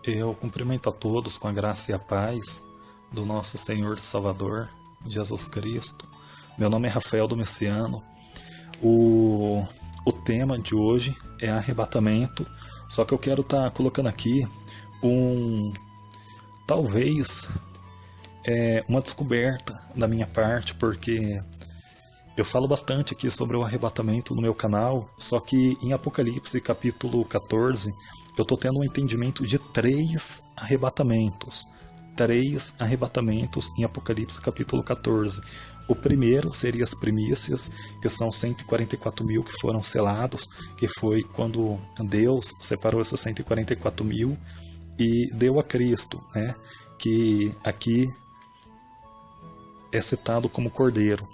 Eu cumprimento a todos com a graça e a paz do nosso Senhor e Salvador, Jesus Cristo. Meu nome é Rafael Domiciano. O tema de hoje é arrebatamento, só que eu quero estar colocando aqui talvez uma descoberta da minha parte, porque eu falo bastante aqui sobre o arrebatamento no meu canal, só que em Apocalipse capítulo 14 eu estou tendo um entendimento de três arrebatamentos em Apocalipse capítulo 14. O primeiro seria as primícias, que são 144 mil que foram selados, que foi quando Deus separou esses 144 mil e deu a Cristo, né? Que aqui é citado como Cordeiro.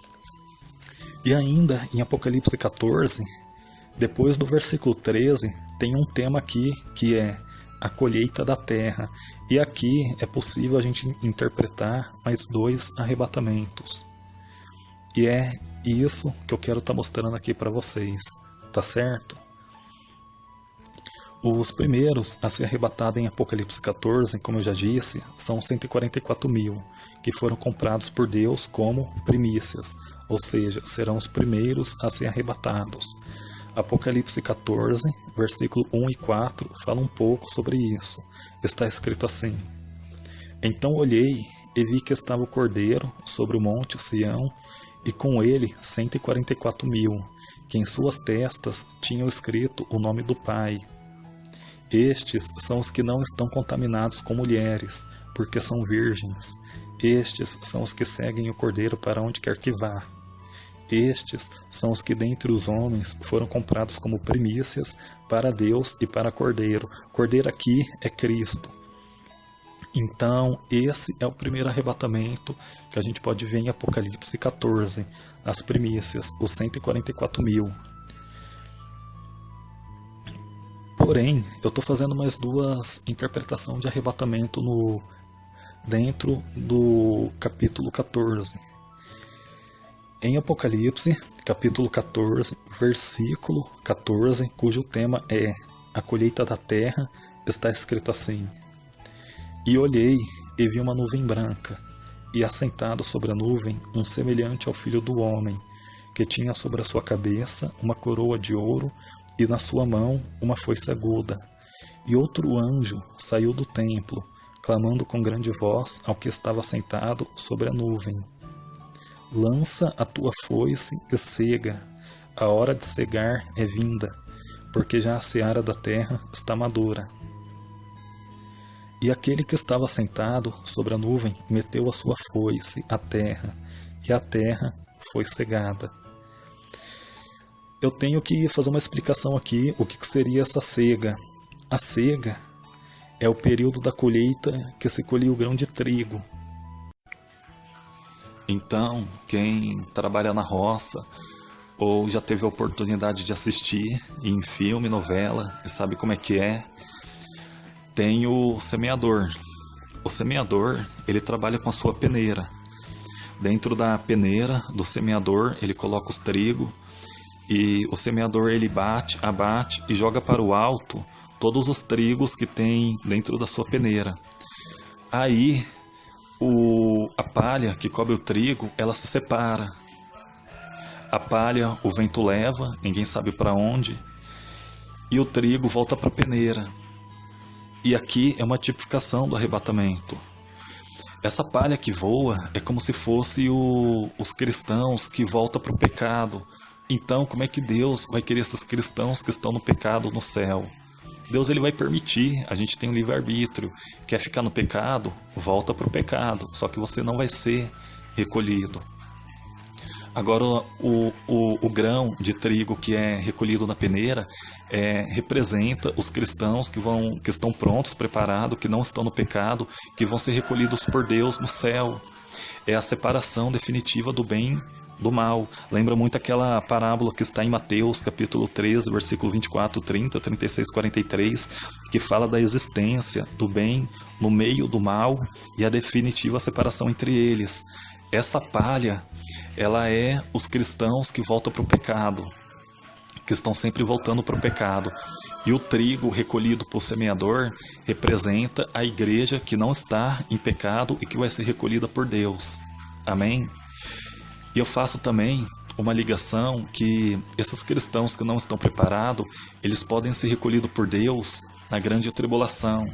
E ainda em Apocalipse 14, depois do versículo 13, tem um tema aqui que é a colheita da terra. E aqui é possível a gente interpretar mais dois arrebatamentos. E é isso que eu quero estar mostrando aqui para vocês, tá certo? Os primeiros a ser arrebatados em Apocalipse 14, como eu já disse, são 144 mil, que foram comprados por Deus como primícias, ou seja, serão os primeiros a ser arrebatados. Apocalipse 14, versículo 1 e 4, fala um pouco sobre isso. Está escrito assim: Então olhei e vi que estava o Cordeiro sobre o monte Sião, e com ele 144 mil, que em suas testas tinham escrito o nome do Pai. Estes são os que não estão contaminados com mulheres, porque são virgens. Estes são os que seguem o Cordeiro para onde quer que vá. Estes são os que dentre os homens foram comprados como primícias para Deus e para Cordeiro. Cordeiro aqui é Cristo. Então, esse é o primeiro arrebatamento que a gente pode ver em Apocalipse 14. As primícias, os 144 mil. Porém, eu estou fazendo mais duas interpretações de arrebatamento dentro do capítulo 14. Em Apocalipse, capítulo 14, versículo 14, cujo tema é a colheita da terra, está escrito assim: E olhei e vi uma nuvem branca, e assentado sobre a nuvem um semelhante ao Filho do Homem, que tinha sobre a sua cabeça uma coroa de ouro, e na sua mão uma foice aguda. E outro anjo saiu do templo, clamando com grande voz ao que estava sentado sobre a nuvem: Lança a tua foice e cega, a hora de cegar é vinda, porque já a seara da terra está madura. E aquele que estava sentado sobre a nuvem meteu a sua foice à terra, e a terra foi cegada. Eu tenho que fazer uma explicação aqui, o que seria essa cega. A cega é o período da colheita que se colhia o grão de trigo. Então, quem trabalha na roça ou já teve a oportunidade de assistir em filme, novela, e sabe como é que é, tem o semeador. O semeador, ele trabalha com a sua peneira. Dentro da peneira do semeador, ele coloca os trigos, e o semeador ele abate e joga para o alto todos os trigos que tem dentro da sua peneira. Aí a palha que cobre o trigo, ela se separa. A palha o vento leva, ninguém sabe para onde, e o trigo volta para a peneira. E aqui é uma tipificação do arrebatamento. Essa palha que voa é como se fosse os cristãos que voltam para o pecado. Então, como é que Deus vai querer esses cristãos que estão no pecado no céu? Deus ele vai permitir, a gente tem um livre-arbítrio. Quer ficar no pecado? Volta para o pecado, só que você não vai ser recolhido. Agora, o grão de trigo que é recolhido na peneira representa os cristãos que estão prontos, preparados, que não estão no pecado, que vão ser recolhidos por Deus no céu. É a separação definitiva do bem do mal. Lembra muito aquela parábola que está em Mateus, capítulo 13, versículo 24, 30, 36, 43, que fala da existência do bem no meio do mal e a definitiva separação entre eles. Essa palha, ela é os cristãos que voltam para o pecado. que estão sempre voltando para o pecado. E o trigo recolhido por semeador representa a igreja que não está em pecado e que vai ser recolhida por Deus. Amém? E eu faço também uma ligação que esses cristãos que não estão preparados, eles podem ser recolhidos por Deus na grande tribulação,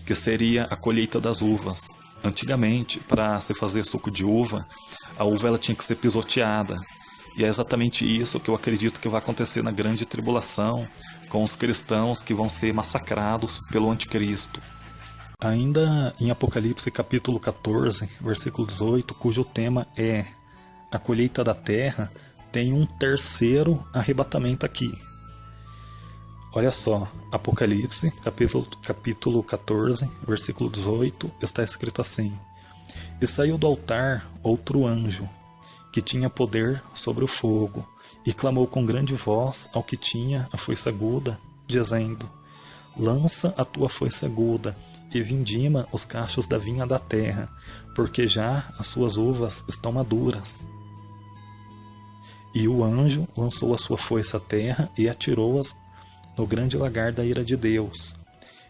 que seria a colheita das uvas. Antigamente, para se fazer suco de uva, a uva ela tinha que ser pisoteada. E é exatamente isso que eu acredito que vai acontecer na grande tribulação, com os cristãos que vão ser massacrados pelo anticristo. Ainda em Apocalipse capítulo 14, versículo 18, cujo tema é a colheita da terra, tem um terceiro arrebatamento aqui. Olha só, Apocalipse capítulo 14, versículo 18, está escrito assim: E saiu do altar outro anjo, que tinha poder sobre o fogo, e clamou com grande voz ao que tinha a foice aguda, dizendo: Lança a tua foice aguda, e vindima os cachos da vinha da terra, porque já as suas uvas estão maduras. E o anjo lançou a sua foice à terra e atirou-as no grande lagar da ira de Deus.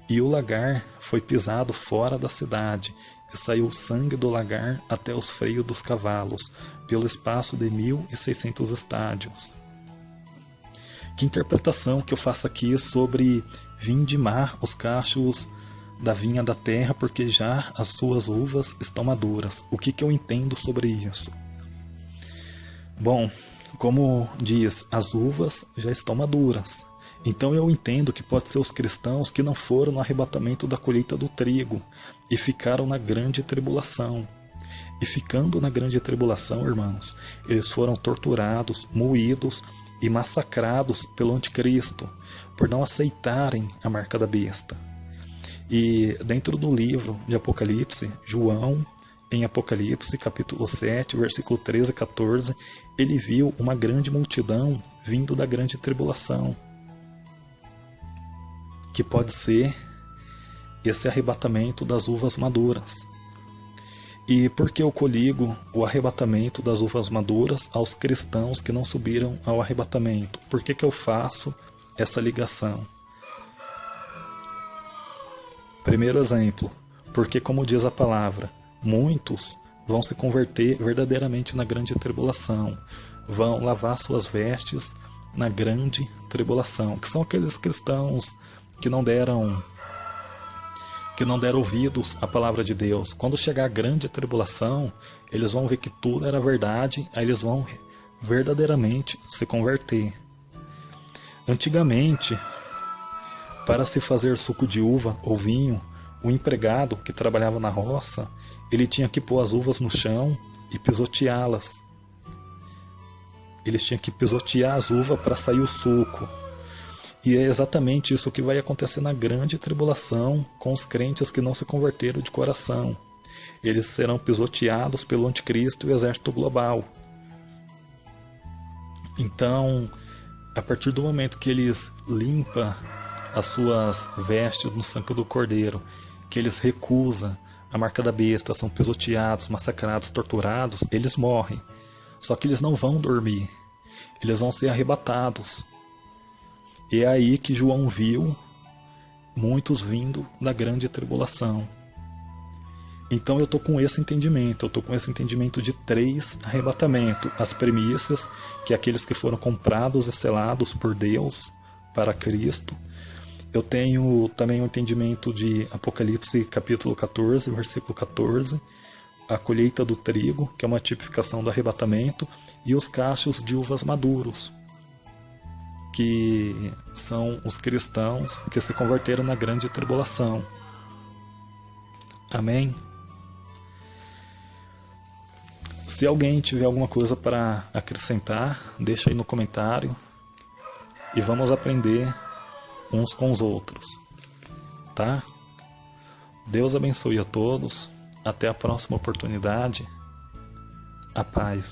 E o lagar foi pisado fora da cidade, e saiu o sangue do lagar até os freios dos cavalos, pelo espaço de 1.600 estádios. Que interpretação que eu faço aqui sobre vindimar os cachos da vinha da terra, porque já as suas uvas estão maduras? O que eu entendo sobre isso? Bom, como diz, as uvas já estão maduras. Então eu entendo que pode ser os cristãos que não foram no arrebatamento da colheita do trigo e ficaram na grande tribulação. E ficando na grande tribulação, irmãos, eles foram torturados, moídos e massacrados pelo anticristo por não aceitarem a marca da besta. E dentro do livro de Apocalipse, João, em Apocalipse, capítulo 7, versículo 13 e 14, ele viu uma grande multidão vindo da grande tribulação, que pode ser esse arrebatamento das uvas maduras. E por que eu coligo o arrebatamento das uvas maduras aos cristãos que não subiram ao arrebatamento? Por que eu faço essa ligação? Primeiro exemplo, porque como diz a palavra, muitos vão se converter verdadeiramente na grande tribulação, vão lavar suas vestes na grande tribulação, que são aqueles cristãos que não deram ouvidos à palavra de Deus. Quando chegar a grande tribulação, eles vão ver que tudo era verdade, aí eles vão verdadeiramente se converter. Antigamente, para se fazer suco de uva ou vinho, o empregado que trabalhava na roça, ele tinha que pôr as uvas no chão e pisoteá-las. Eles tinham que pisotear as uvas para sair o suco. E é exatamente isso que vai acontecer na grande tribulação com os crentes que não se converteram de coração. Eles serão pisoteados pelo anticristo e o exército global. Então, a partir do momento que eles limpam as suas vestes no sangue do Cordeiro, que eles recusam a marca da besta, são pisoteados, massacrados, torturados, eles morrem. Só que eles não vão dormir, eles vão ser arrebatados. E é aí que João viu muitos vindo da grande tribulação. Então eu estou com esse entendimento, eu estou com esse entendimento de 3 arrebatamentos. As primícias, que é aqueles que foram comprados e selados por Deus para Cristo. Eu tenho também o entendimento de Apocalipse capítulo 14, versículo 14, a colheita do trigo, que é uma tipificação do arrebatamento, e os cachos de uvas maduros, que são os cristãos que se converteram na grande tribulação. Amém? Se alguém tiver alguma coisa para acrescentar, deixa aí no comentário e vamos aprender uns com os outros, tá? Deus abençoe a todos. Até a próxima oportunidade. A paz.